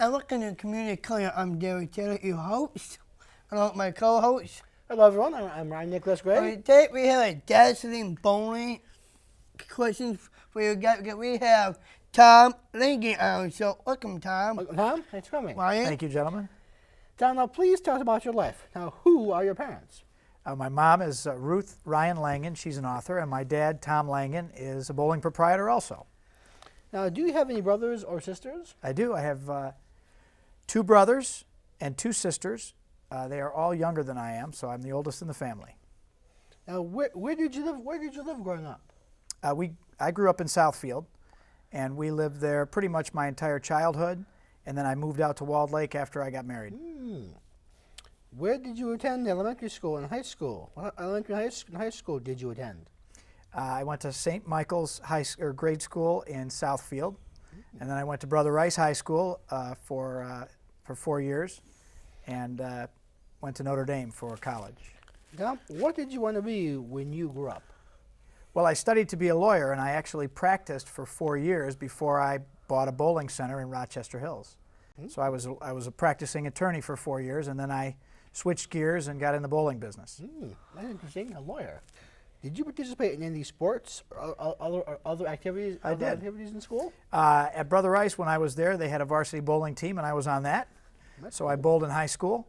I work in the community college. I'm DeWitt, your host, along with my co-host. Hello, everyone. I'm Ryan Nicholas Gray. Today we have a dazzling bowling questions for you guys. We have Tom Langan on. So welcome, Tom. Welcome, Tom. Thanks for coming. Ryan. Thank you, gentlemen. Tom, now please tell us about your life. Now, who are your parents? My mom is Ruth Ryan Langan. She's an author. And my dad, Tom Langan, is a bowling proprietor also. Now, do you have any brothers or sisters? I do. I have 2 brothers and 2 sisters. They are all younger than I am, so I'm the oldest in the family. Now, where did you live? Where did you live growing up? I grew up in Southfield, and we lived there pretty much my entire childhood, and then I moved out to Walled Lake after I got married. Where did you attend elementary school and high school? What elementary and high school did you attend? I went to St. Michael's grade school in Southfield, and then I went to Brother Rice High School for 4 years, and went to Notre Dame for college. Now, what did you want to be when you grew up? Well, I studied to be a lawyer, and I actually practiced for 4 years before I bought a bowling center in Rochester Hills. So I was a practicing attorney for 4 years, and then I switched gears and got in the bowling business. That's interesting. A lawyer. Did you participate in any sports or other activities? I did. Activities in school? At Brother Rice, when I was there, they had a varsity bowling team, and I was on that. So I bowled in high school.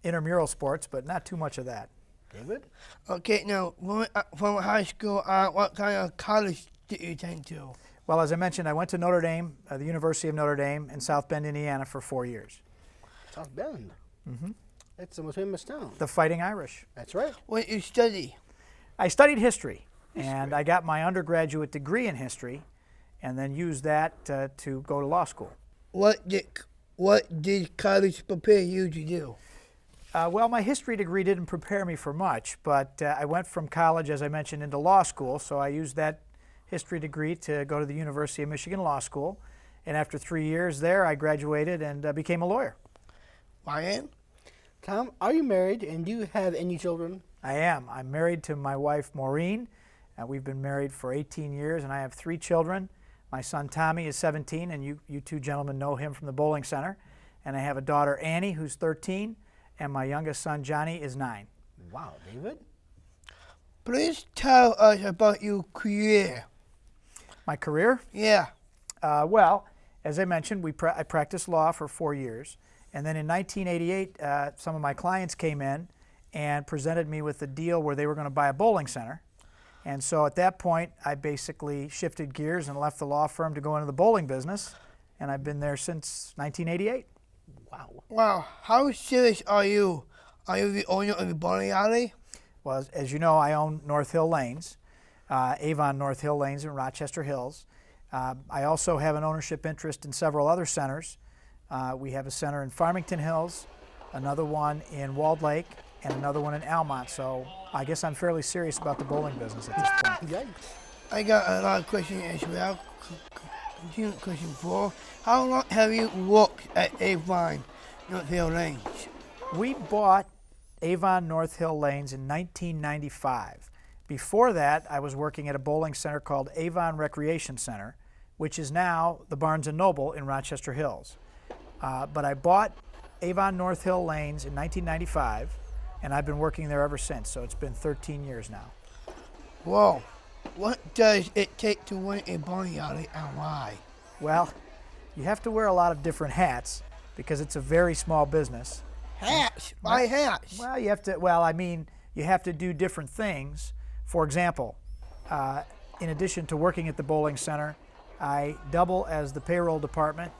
Intramural sports, but not too much of that. David? Okay, now from high school, what kind of college did you attend to? Well, as I mentioned, I went to Notre Dame, the University of Notre Dame in South Bend, Indiana, for 4 years. South Bend. That's the most famous town. The Fighting Irish. That's right. What did you study? I studied history, and I got my undergraduate degree in history, and then used that to go to law school. What did college prepare you to do? Well, my history degree didn't prepare me for much, but I went from college, as I mentioned, into law school, so I used that history degree to go to the University of Michigan Law School, and after 3 years there, I graduated and became a lawyer. Ryan? Tom, are you married, and do you have any children? I am. I'm married to my wife, Maureen. We've been married for 18 years, and I have 3 children. My son, Tommy, is 17, and you 2 gentlemen know him from the bowling center. And I have a daughter, Annie, who's 13, and my youngest son, Johnny, is 9. Wow, David? Please tell us about your career. My career? Yeah. Well, as I mentioned, I practiced law for 4 years. And then in 1988, some of my clients came in and presented me with a deal where they were going to buy a bowling center. And so at that point, I basically shifted gears and left the law firm to go into the bowling business. And I've been there since 1988. Wow. Wow. How serious are you? Are you the owner of the bowling alley? Well, as you know, I own North Hill Lanes, Avon North Hill Lanes in Rochester Hills. I also have an ownership interest in several other centers. We have a center in Farmington Hills, another one in Walled Lake, and another one in Almont. So I guess I'm fairly serious about the bowling business at this point. Yikes. I got a lot of questions as well. Question 4. How long have you worked at Avon North Hill Lanes? We bought Avon North Hill Lanes in 1995. Before that, I was working at a bowling center called Avon Recreation Center, which is now the Barnes & Noble in Rochester Hills. But I bought Avon North Hill Lanes in 1995, and I've been working there ever since, so it's been 13 years now. Whoa. What does it take to run a bowling alley and why? Well, you have to wear a lot of different hats because it's a very small business. Hats? Why hats? Well, you have to do different things. For example, in addition to working at the bowling center, I double as the payroll department,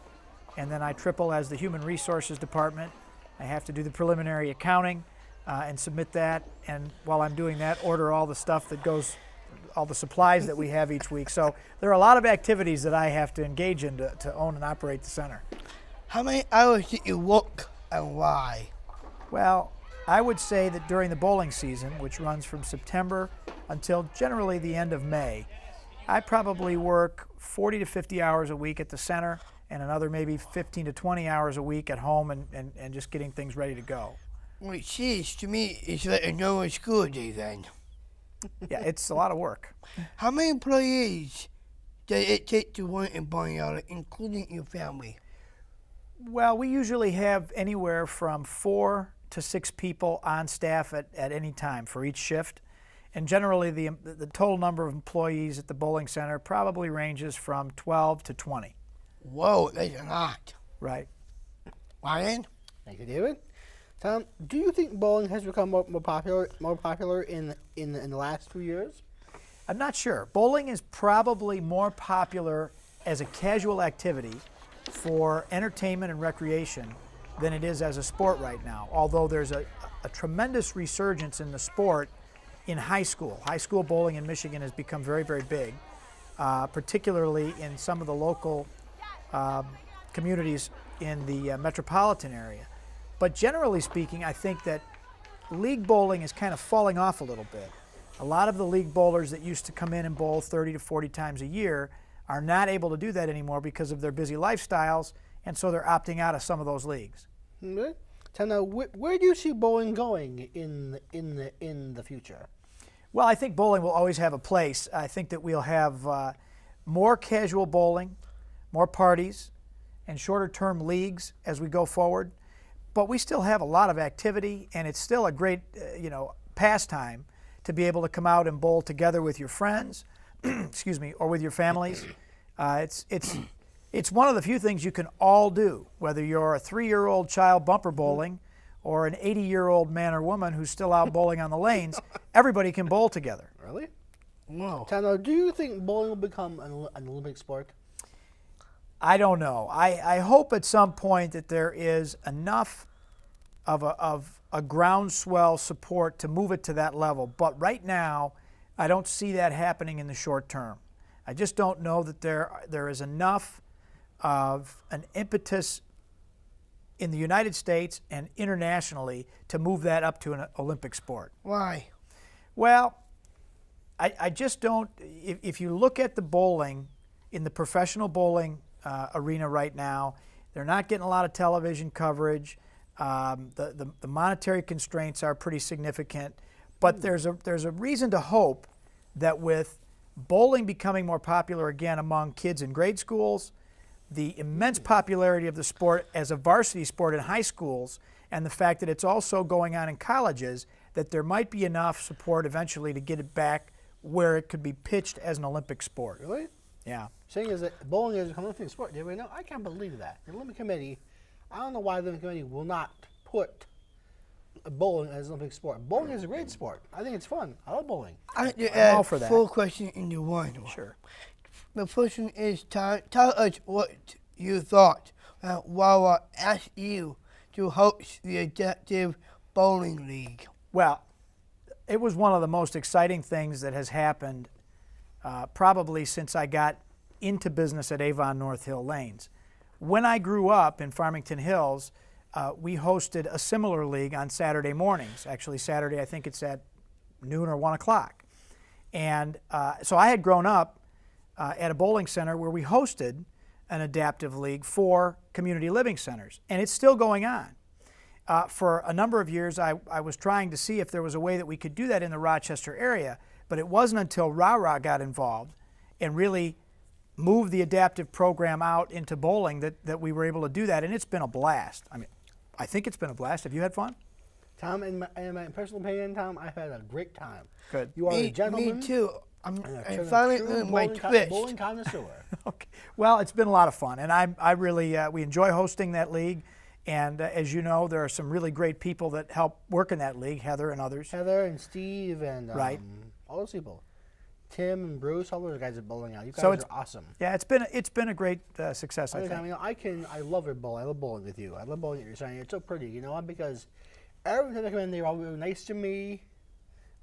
and then I triple as the human resources department. I have to do the preliminary accounting and submit that, and while I'm doing that, order all the stuff that goes, all the supplies that we have each week. So there are a lot of activities that I have to engage in to own and operate the center. How many hours did you work and why? Well, I would say that during the bowling season, which runs from September until generally the end of May, I probably work 40 to 50 hours a week at the center and another maybe 15 to 20 hours a week at home and just getting things ready to go. Well, it seems to me it's like a normal school day then. Yeah, it's a lot of work. How many employees does it take to run a bowling alley, including your family? Well, we usually have anywhere from 4 to 6 people on staff at any time for each shift. And generally, the total number of employees at the bowling center probably ranges from 12 to 20. Whoa, that's a lot. Right. Ryan? Thank you, David. Tom, do you think bowling has become more popular in the last 2 years? I'm not sure. Bowling is probably more popular as a casual activity for entertainment and recreation than it is as a sport right now, although there's a tremendous resurgence in the sport in high school. High school bowling in Michigan has become very, very big, particularly in some of the local communities in the metropolitan area. But generally speaking, I think that league bowling is kind of falling off a little bit. A lot of the league bowlers that used to come in and bowl 30 to 40 times a year are not able to do that anymore because of their busy lifestyles, and so they're opting out of some of those leagues. Mm-hmm. So now, where do you see bowling going in the future? Well, I think bowling will always have a place. I think that we'll have more casual bowling, more parties, and shorter-term leagues as we go forward. But we still have a lot of activity, and it's still a great, pastime to be able to come out and bowl together with your friends, excuse me, or with your families. It's one of the few things you can all do, whether you're a 3-year-old child bumper bowling or an 80-year-old man or woman who's still out bowling on the lanes. Everybody can bowl together. Really? Whoa. Tano, do you think bowling will become an Olympic sport? I don't know. I hope at some point that there is enough of a groundswell support to move it to that level. But right now, I don't see that happening in the short term. I just don't know that there is enough of an impetus in the United States and internationally to move that up to an Olympic sport. Why? Well, I just don't. If you look at the bowling in the professional bowling arena right now, they're not getting a lot of television coverage. The monetary constraints are pretty significant, but there's a reason to hope that with bowling becoming more popular again among kids in grade schools, the immense popularity of the sport as a varsity sport in high schools, and the fact that it's also going on in colleges, that there might be enough support eventually to get it back where it could be pitched as an Olympic sport. Really? Yeah. Saying is that bowling is an Olympic sport. Did we know? I can't believe that. The Olympic Committee, I don't know why the Olympic Committee will not put bowling as an Olympic sport. Bowling is a great sport. I think it's fun. I love bowling. I like to I'm add all for that. 4 questions into one. Sure. The first one is, tell us what you thought while I asked you to host the Adaptive Bowling League. Well, it was one of the most exciting things that has happened probably since I got into business at Avon North Hill Lanes. When I grew up in Farmington Hills, we hosted a similar league on Saturday mornings. Actually, Saturday, I think it's at noon or 1 o'clock. And so I had grown up at a bowling center where we hosted an adaptive league for community living centers, and it's still going on. For a number of years, I was trying to see if there was a way that we could do that in the Rochester area, but it wasn't until RARA got involved and really moved the adaptive program out into bowling that we were able to do that, and it's been a blast. I mean, I think it's been a blast. Have you had fun? Tom, in my personal opinion, Tom, I've had a great time. Good. You are a gentleman. Me too. I true finally earned my twist. Bowling connoisseur. Okay. Well, it's been a lot of fun, and I really we enjoy hosting that league. And as you know, there are some really great people that help work in that league, Heather and others. Heather and Steve and Right. all those people. Tim and Bruce, all those guys at Bowling Alley. You guys So are it's- awesome. Yeah, it's been a great success, I I think. I love your bowling. I love bowling with you. I love bowling at your center. It's so pretty, you know, because every time I come in, they're all really nice to me.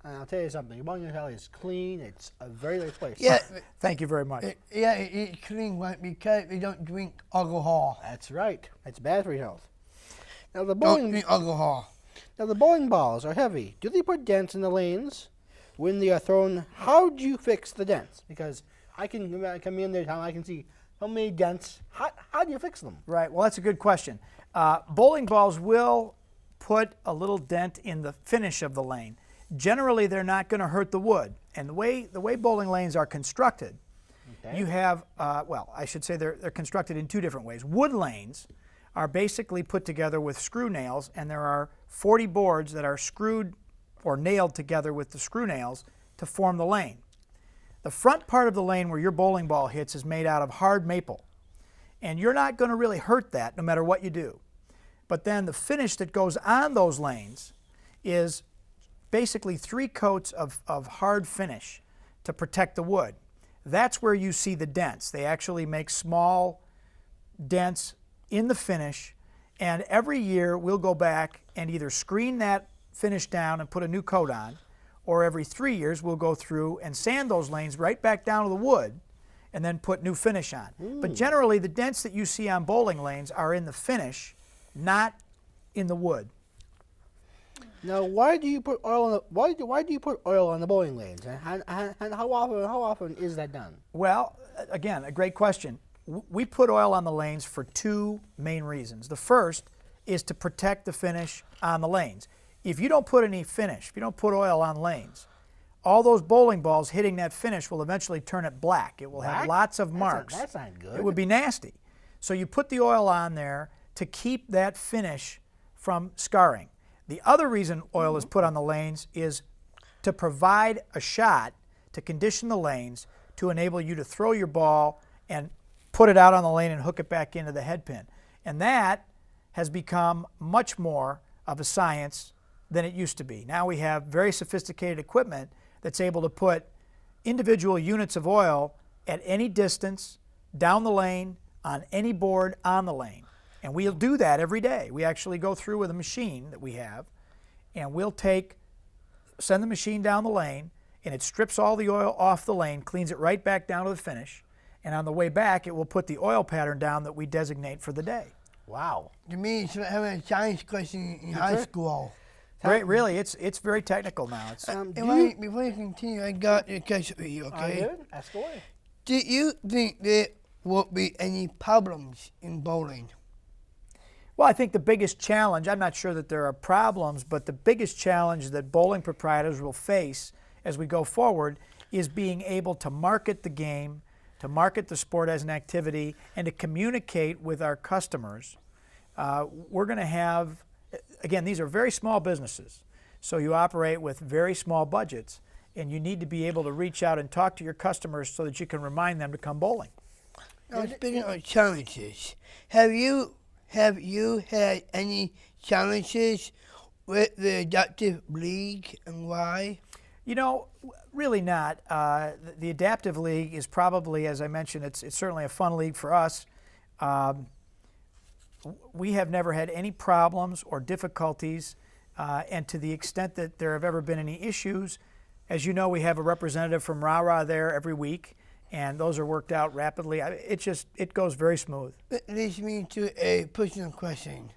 And I'll tell you something, your bowling alley is clean. It's a very nice place. Yeah, Thank you very much. it's clean, right? Because we don't drink alcohol. That's right. It's bad for your health. Now the Don't bowling drink alcohol. Now the bowling balls are heavy. Do they put dents in the lanes when they are thrown? How do you fix the dents? Because I can come in there, Tom, I can see how many dents. How do you fix them? Right. Well, that's a good question. Bowling balls will put a little dent in the finish of the lane. Generally, they're not going to hurt the wood. And the way bowling lanes are constructed, Okay. You have, well, I should say they're constructed in two different ways. Wood lanes are basically put together with screw nails, and there are 40 boards that are screwed or nailed together with the screw nails to form the lane. The front part of the lane where your bowling ball hits is made out of hard maple, and you're not going to really hurt that no matter what you do. But then the finish that goes on those lanes is basically 3 coats of hard finish to protect the wood. That's where you see the dents. They actually make small dents in the finish, and every year we'll go back and either screen that finish down and put a new coat on, or every 3 years we'll go through and sand those lanes right back down to the wood and then put new finish on. But generally the dents that you see on bowling lanes are in the finish, not in the wood. Now, why do you put oil on the why do you put oil on the bowling lanes, and how often is that done? Well, again, a great question. We put oil on the lanes for 2 main reasons. The first is to protect the finish on the lanes. If you don't put any finish, if you don't put oil on lanes, all those bowling balls hitting that finish will eventually turn it black. It will have lots of marks. That's not good. It would be nasty. So you put the oil on there to keep that finish from scarring. The other reason oil is put on the lanes is to provide a shot to condition the lanes to enable you to throw your ball and put it out on the lane and hook it back into the head pin. And that has become much more of a science than it used to be. Now we have very sophisticated equipment that's able to put individual units of oil at any distance, down the lane, on any board on the lane. And we'll do that every day. We actually go through with a machine that we have, and we'll send the machine down the lane, and it strips all the oil off the lane, cleans it right back down to the finish, and on the way back it will put the oil pattern down that we designate for the day. Wow. To me, it's having a science question in high school. Great, really, it's very technical now. It's, Before you continue, I got a question for you, okay? Good. Ask away. Do you think there will be any problems in bowling? Well, I think the biggest challenge, I'm not sure that there are problems, but the biggest challenge that bowling proprietors will face as we go forward is being able to market the game, to market the sport as an activity, and to communicate with our customers. We're going to have, again, these are very small businesses, so you operate with very small budgets, and you need to be able to reach out and talk to your customers so that you can remind them to come bowling. Now, speaking of challenges, have you had any challenges with the Adaptive League, and why? You know, really not. The Adaptive League is probably, as I mentioned, it's certainly a fun league for us. We have never had any problems or difficulties, and to the extent that there have ever been any issues, as you know, we have a representative from RARA there every week, and those are worked out rapidly. It goes very smooth. It leads me to a personal question.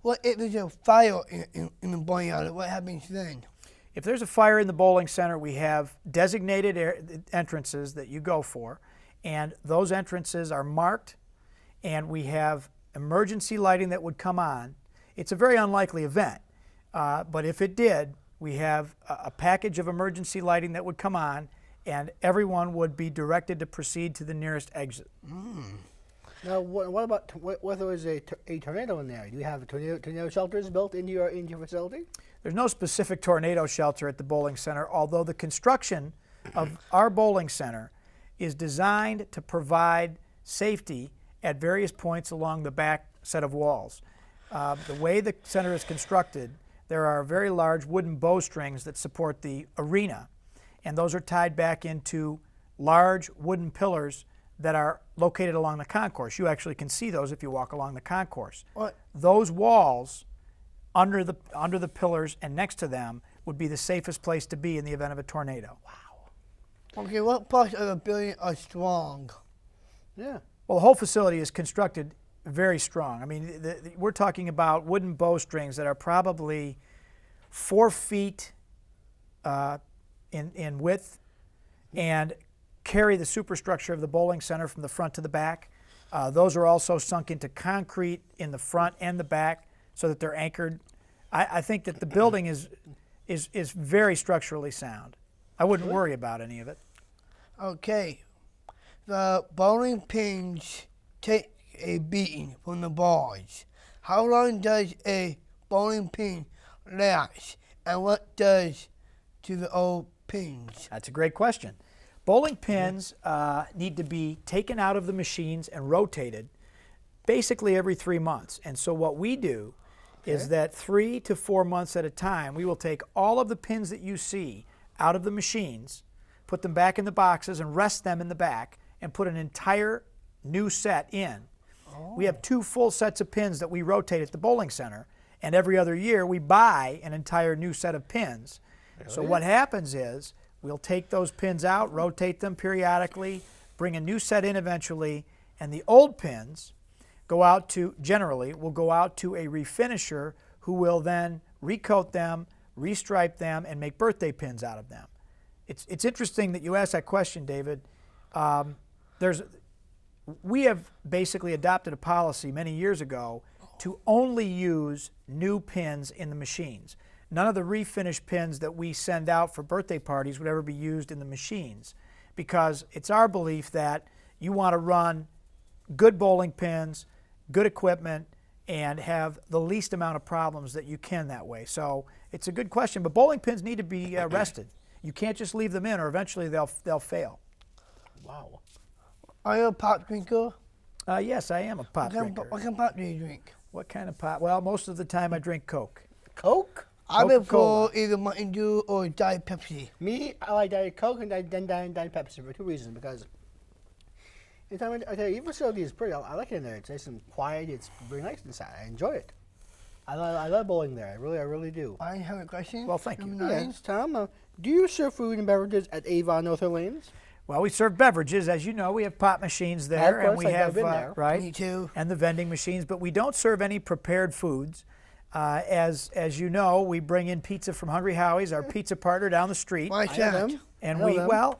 What if there's a fire in the bowling alley? What happens then? If there's a fire in the bowling center, we have designated entrances that you go for, and those entrances are marked, and we have emergency lighting that would come on. It's a very unlikely event, but if it did, we have a package of emergency lighting that would come on, and everyone would be directed to proceed to the nearest exit. Now, what about what there was a tornado in there? Do you have tornado shelters built into your facility? There's no specific tornado shelter at the bowling center, although the construction of our bowling center is designed to provide safety at various points along the back set of walls. The way the center is constructed, there are very large wooden bowstrings that support the arena, and those are tied back into large wooden pillars that are located along the concourse. You actually can see those if you walk along the concourse. What? Those walls under the pillars and next to them would be the safest place to be in the event of a tornado. Wow. Okay, what parts of the building are strong? Yeah. Well, the whole facility is constructed very strong. I mean, we're talking about wooden bowstrings that are probably 4 feet in width and carry the superstructure of the bowling center from the front to the back. Those are also sunk into concrete in the front and the back so that they're anchored. I think that the building is very structurally sound. I wouldn't worry about any of it. Okay. The bowling pins take a beating from the balls. How long does a bowling pin last, and what does to the old pins? That's a great question. Bowling pins need to be taken out of the machines and rotated basically every 3 months. And so what we do is that 3 to 4 months at a time, we will take all of the pins that you see out of the machines, put them back in the boxes and rest them in the back, and put an entire new set in. We have 2 full sets of pins that we rotate at the bowling center, and every other year we buy an entire new set of pins. So what happens is we'll take those pins out, rotate them periodically, bring a new set in eventually, and the old pins go out to, generally, will go out to a refinisher who will then recoat them, restripe them, and make birthday pins out of them. It's interesting that you asked that question, David. We have basically adopted a policy many years ago to only use new pins in the machines. None of the refinished pins that we send out for birthday parties would ever be used in the machines, because it's our belief that you want to run good bowling pins, good equipment, and have the least amount of problems that you can that way. So it's a good question, but bowling pins need to be rested. You can't just leave them in, or eventually they'll fail. Wow. Are you a pop drinker? Yes, I am a pop drinker. What kind of pop do you drink? What kind of pop? Well, most of the time I drink Coke. Coke? I Coca-Cola. prefer either Mountain Dew or Diet Pepsi. Me, I like Diet Coke and then Diet Pepsi for 2 reasons. Because anytime I tell you, your facility is pretty. I like it in there. It's nice and quiet. It's very nice inside. I enjoy it. I love bowling there. I really do. I have a question. Well, thank you. Number 9. Yes, Tom. Do you serve food and beverages at Avon, North Orleans? Well, we serve beverages. As you know, we have pop machines there, Of course, and we I've have been there. right, Me too. and the vending machines. But we don't serve any prepared foods. As you know, we bring in pizza from Hungry Howie's, our pizza partner down the street. Why I know that? them. And I know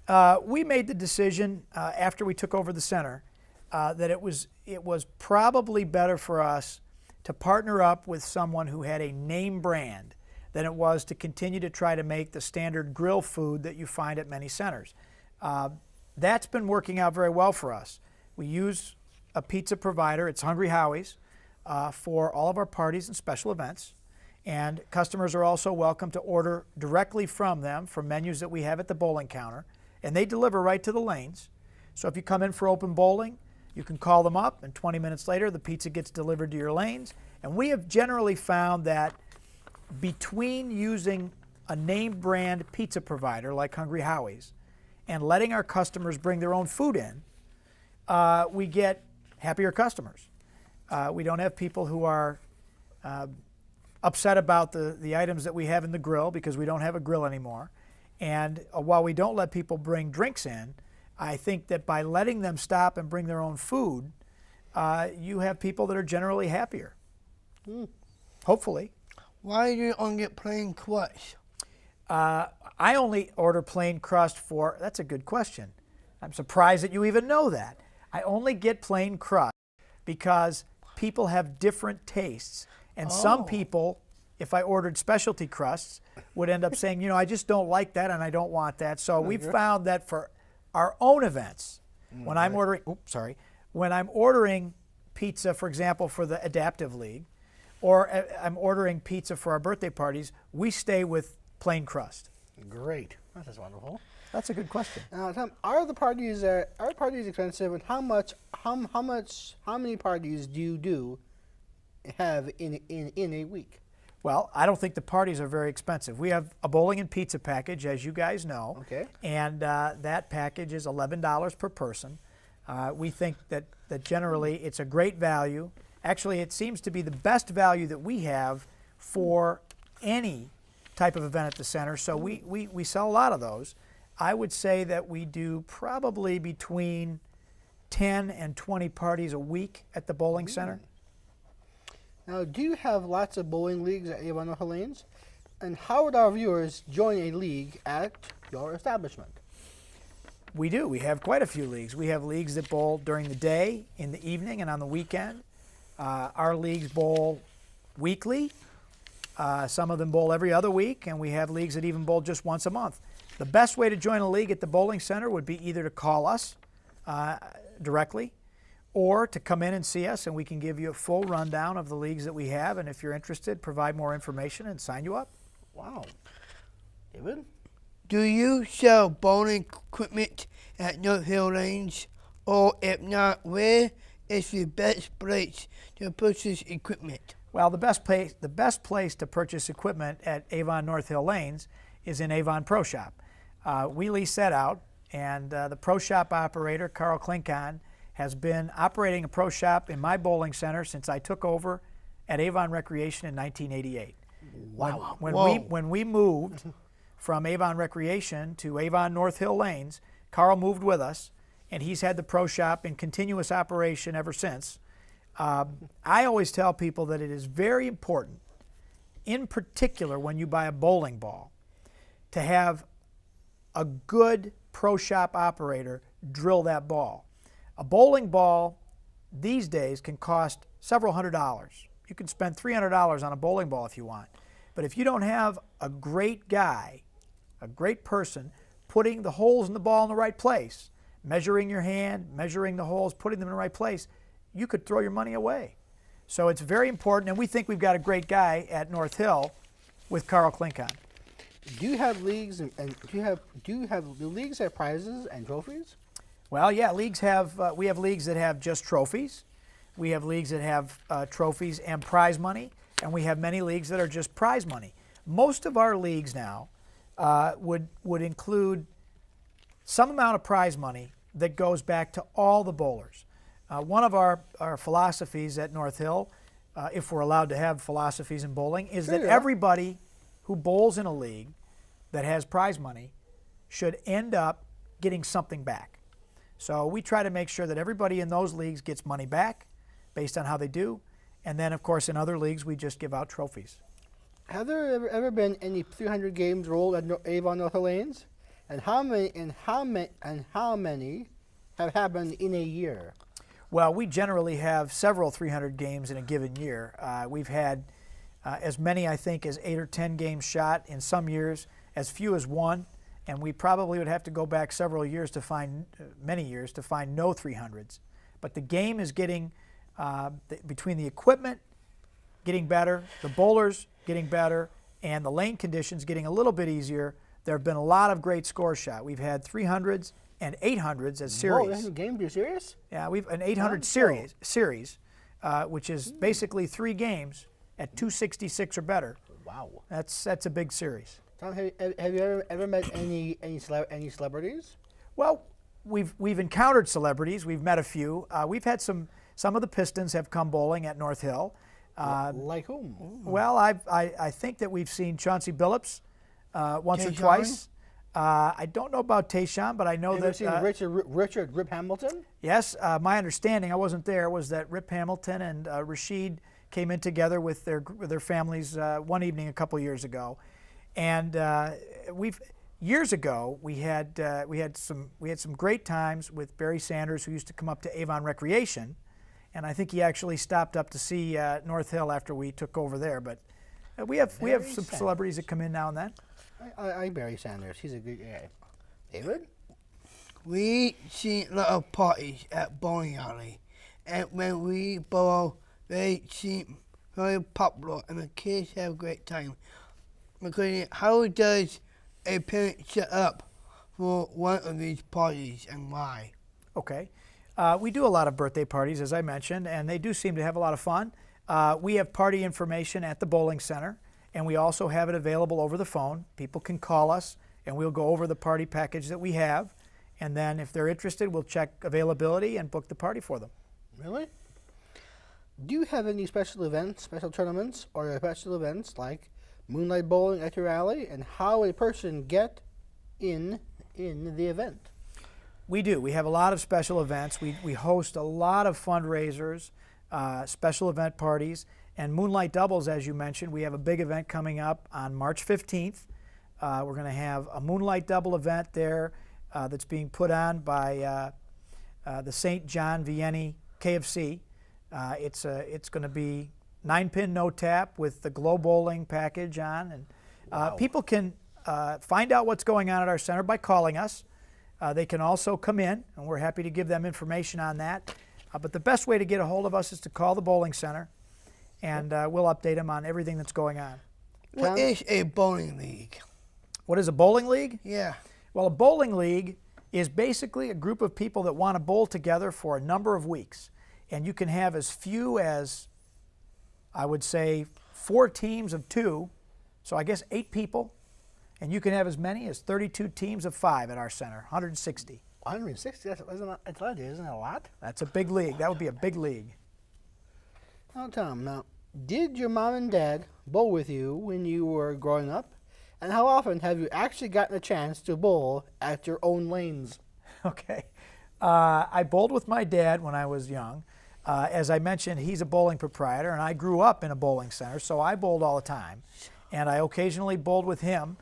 them. we made the decision after we took over the center that it was probably better for us to partner up with someone who had a name brand than it was to continue to try to make the standard grill food that you find at many centers. That's been working out very well for us. We use a pizza provider, it's Hungry Howie's, for all of our parties and special events. And customers are also welcome to order directly from them from menus that we have at the bowling counter. And they deliver right to the lanes. So if you come in for open bowling, you can call them up, and 20 minutes later the pizza gets delivered to your lanes. And we have generally found that between using a name brand pizza provider like Hungry Howie's and letting our customers bring their own food in, we get happier customers. We don't have people who are upset about the items that we have in the grill because we don't have a grill anymore. And while we don't let people bring drinks in, I think that by letting them stop and bring their own food, you have people that are generally happier. Hopefully. Why do you only get plain crust? I only order plain crust for, that's a good question. I'm surprised that you even know that. I only get plain crust because people have different tastes. And some people, if I ordered specialty crusts, would end up saying, I just don't like that and I don't want that. So we've found that for our own events, when I'm ordering pizza, for example, for the Adaptive League, or I'm ordering pizza for our birthday parties, we stay with plain crust. Great. That's wonderful. That's a good question. Tom, are parties expensive, and how many parties do you have in a week? Well, I don't think the parties are very expensive. We have a bowling and pizza package, as you guys know. Okay. And that package is $11 per person. We think that generally it's a great value. Actually, it seems to be the best value that we have for any type of event at the center. So we sell a lot of those. I would say that we do probably between 10 and 20 parties a week at the bowling center. Now, do you have lots of bowling leagues at Avon North Orleans? And how would our viewers join a league at your establishment? We do. We have quite a few leagues. We have leagues that bowl during the day, in the evening, and on the weekend. Our leagues bowl weekly. Some of them bowl every other week, and we have leagues that even bowl just once a month. The best way to join a league at the bowling center would be either to call us directly, or to come in and see us, and we can give you a full rundown of the leagues that we have, and if you're interested, provide more information and sign you up. Wow. David? Do you sell bowling equipment at North Hill Lanes? Or if not, where is the best place to purchase equipment? Well, the best place to purchase equipment at Avon North Hill Lanes is in Avon Pro Shop. We lease that out, and the Pro Shop operator, Carl Klinkan, has been operating a Pro Shop in my bowling center since I took over at Avon Recreation in 1988. Wow. When we moved from Avon Recreation to Avon North Hill Lanes, Carl moved with us, and he's had the Pro Shop in continuous operation ever since. I always tell people that it is very important, in particular when you buy a bowling ball, to have a good Pro Shop operator drill that ball. A bowling ball these days can cost several $100s. You can spend $300 on a bowling ball if you want. But if you don't have a great guy, a great person, putting the holes in the ball in the right place, measuring your hand, measuring the holes, putting them in the right place, you could throw your money away. So it's very important, and we think we've got a great guy at North Hill with Carl Klinkan. Do you have leagues and do leagues have prizes and trophies? Well, yeah, leagues have. We have leagues that have just trophies. We have leagues that have trophies and prize money, and we have many leagues that are just prize money. Most of our leagues now would include some amount of prize money that goes back to all the bowlers. One of our philosophies at North Hill, if we're allowed to have philosophies in bowling, is that everybody who bowls in a league that has prize money should end up getting something back. So we try to make sure that everybody in those leagues gets money back based on how they do. And then, of course, in other leagues, we just give out trophies. Have there ever been any 300 games rolled at Avon North Hill Lanes? And how many have happened in a year? Well, we generally have several 300 games in a given year. We've had as many, I think, as 8 or 10 games shot in some years, as few as 1. And we probably would have to go back several years to find, many years, to find no 300s. But the game is getting, between the equipment getting better, the bowlers getting better, and the lane conditions getting a little bit easier, there have been a lot of great scores shot. We've had 300s and 800s as series. Whoa, game, are you serious? Yeah, we've an 800 series, which is basically 3 games at 266 or better. Wow. That's a big series. Tom, have you ever met any celebrities? Well, we've encountered celebrities. We've met a few. We've had some of the Pistons have come bowling at North Hill. Like whom? Well, I think that we've seen Chauncey Billups once or twice. I don't know about Tayshaun, but I know that. Have you seen Richard Rip Hamilton? Yes, my understanding, I wasn't there, was that Rip Hamilton and Rashid came in together with their families one evening a couple years ago. And years ago we had some great times with Barry Sanders, who used to come up to Avon Recreation, and I think he actually stopped up to see North Hill after we took over there. But we have some celebrities that come in now and then. I Barry Sanders. He's a good guy. David? We see a lot of parties at bowling alley, and when we bowl, they seem very popular, and the kids have a great time. Because how does a parent set up for one of these parties and why? Okay. We do a lot of birthday parties, as I mentioned, and they do seem to have a lot of fun. We have party information at the bowling center, and we also have it available over the phone. People can call us, and we'll go over the party package that we have, and then if they're interested, we'll check availability and book the party for them. Really? Do you have any special events, special tournaments, or special events like moonlight bowling at your alley, and how a person get in the event? We do. We have a lot of special events. We host a lot of fundraisers, special event parties, and Moonlight Doubles, as you mentioned. We have a big event coming up on March 15th. We're going to have a Moonlight Double event there that's being put on by the St. John Vianney KFC. It's going to be 9-pin no tap with the glow bowling package on, and people can find out what's going on at our center by calling us. They can also come in, and we're happy to give them information on that. But the best way to get a hold of us is to call the bowling center, and we'll update them on everything that's going on. What is a bowling league? What is a bowling league? Yeah. Well, a bowling league is basically a group of people that want to bowl together for a number of weeks. And you can have as few as, I would say, 4 teams of 2, so I guess 8 people. And you can have as many as 32 teams of 5 at our center, 160. 160? Isn't it a lot? That's a big league. That would be a big league. Now, Tom, did your mom and dad bowl with you when you were growing up? And how often have you actually gotten a chance to bowl at your own lanes? Okay. I bowled with my dad when I was young. As I mentioned, he's a bowling proprietor, and I grew up in a bowling center, so I bowled all the time. And I occasionally bowled with him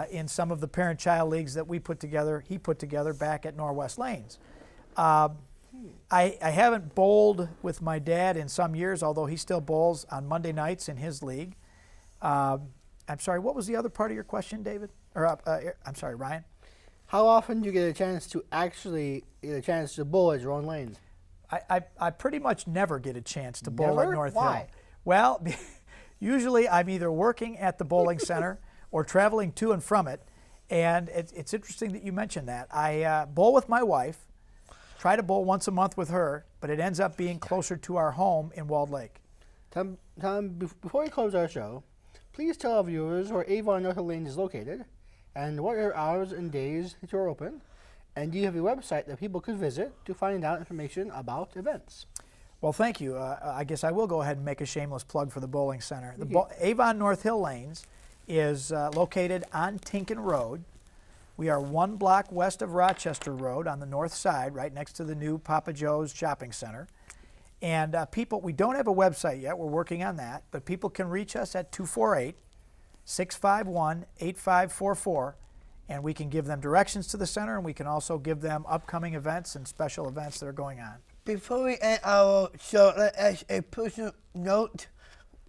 in some of the parent-child leagues that he put together back at Norwest Lanes. I haven't bowled with my dad in some years, although he still bowls on Monday nights in his league. I'm sorry, what was the other part of your question, David? Or I'm sorry, Ryan? How often do you get a chance to bowl at your own lanes? I pretty much never get a chance to bowl Never? at North Why? Hill. Well, usually I'm either working at the bowling center or traveling to and from it. And it's interesting that you mentioned that. I bowl with my wife, try to bowl once a month with her, but it ends up being closer to our home in Walled Lake. Tom, before we close our show, please tell our viewers where Avon North Hill Lane is located and what are hours and days that you're open. And do you have a website that people could visit to find out information about events? Well, thank you. I guess I will go ahead and make a shameless plug for the bowling center. Avon North Hill Lanes is located on Tinkin Road. We are 1 block west of Rochester Road on the north side, right next to the new Papa Joe's Shopping Center. And we don't have a website yet. We're working on that. But people can reach us at 248-651-8544. And we can give them directions to the center, and we can also give them upcoming events and special events that are going on. Before we end our show, let us a personal note.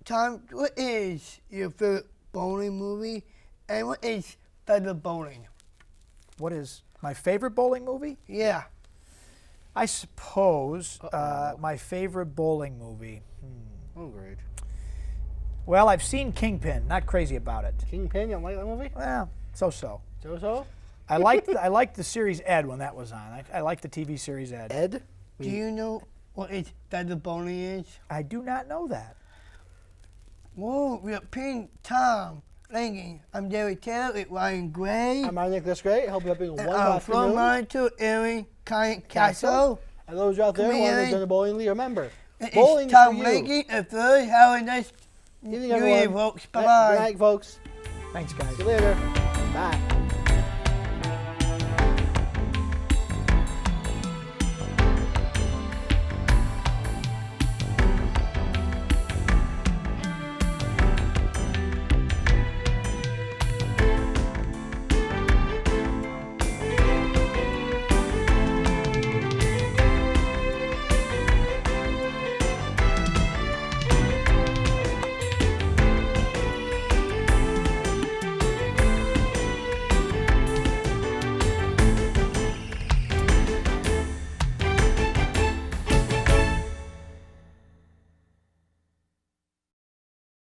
Tom, what is your favorite bowling movie, and what is favorite bowling? What is my favorite bowling movie? Yeah. I suppose my favorite bowling movie. Oh, great. Well, I've seen Kingpin. Not crazy about it. Kingpin, you don't like that movie? Well, so-so. So-so? I liked the series Ed when that was on. I liked the TV series Ed. Ed? Do you know what is favorite bowling is? I do not know that. Whoa, we're Pink Tom Langan. I'm DeWitt with Ryan Gray. I'm Nicholas Gray. I hope you're having a And wonderful our from afternoon. monitor, Aaron Castle. And those out there who want to join the bowling league, remember, It's bowling is Tom for you. Langan, a third. Have a nice Good evening, New Year, everyone. folks. Good Bye-bye. night, folks. Thanks, guys. See you later. Bye.